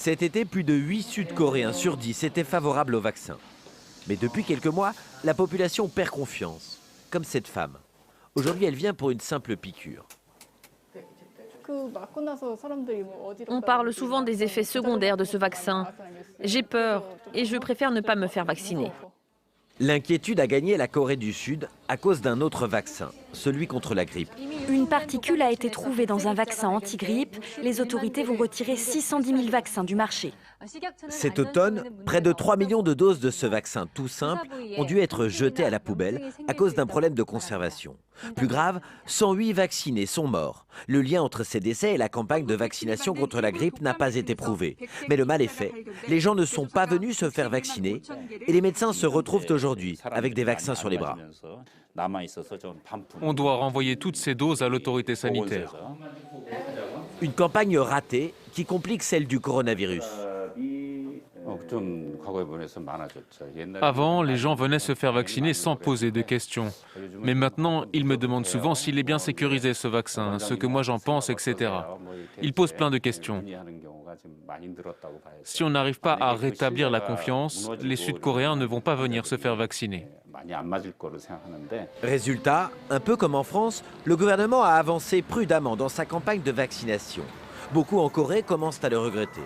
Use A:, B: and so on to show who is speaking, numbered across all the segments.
A: Cet été, plus de 8 Sud-Coréens sur 10 étaient favorables au vaccin. Mais depuis quelques mois, la population perd confiance, comme cette femme. Aujourd'hui, elle vient pour une simple piqûre.
B: On parle souvent des effets secondaires de ce vaccin. J'ai peur et je préfère ne pas me faire vacciner.
A: L'inquiétude a gagné la Corée du Sud à cause d'un autre vaccin, celui contre la grippe.
C: Une particule a été trouvée dans un vaccin anti-grippe. Les autorités vont retirer 610 000 vaccins du marché.
A: Cet automne, près de 3 millions de doses de ce vaccin tout simple ont dû être jetées à la poubelle à cause d'un problème de conservation. Plus grave, 108 vaccinés sont morts. Le lien entre ces décès et la campagne de vaccination contre la grippe n'a pas été prouvé. Mais le mal est fait. Les gens ne sont pas venus se faire vacciner et les médecins se retrouvent aujourd'hui avec des vaccins sur les bras.
D: On doit renvoyer toutes ces doses à l'autorité sanitaire.
A: Une campagne ratée qui complique celle du coronavirus.
D: Avant, les gens venaient se faire vacciner sans poser de questions. Mais maintenant, ils me demandent souvent s'il est bien sécurisé ce vaccin, ce que moi j'en pense, etc. Ils posent plein de questions. Si on n'arrive pas à rétablir la confiance, les Sud-Coréens ne vont pas venir se faire vacciner.
A: Résultat, un peu comme en France, le gouvernement a avancé prudemment dans sa campagne de vaccination. Beaucoup en Corée commencent à le regretter.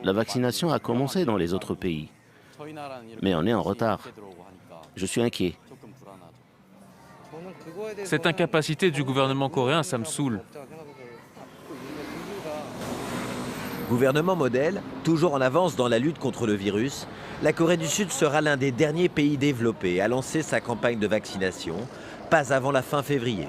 E: La vaccination a commencé dans les autres pays, mais on est en retard. Je suis inquiet.
D: Cette incapacité du gouvernement coréen, ça me saoule.
A: Gouvernement modèle, toujours en avance dans la lutte contre le virus, la Corée du Sud sera l'un des derniers pays développés à lancer sa campagne de vaccination, pas avant la fin février.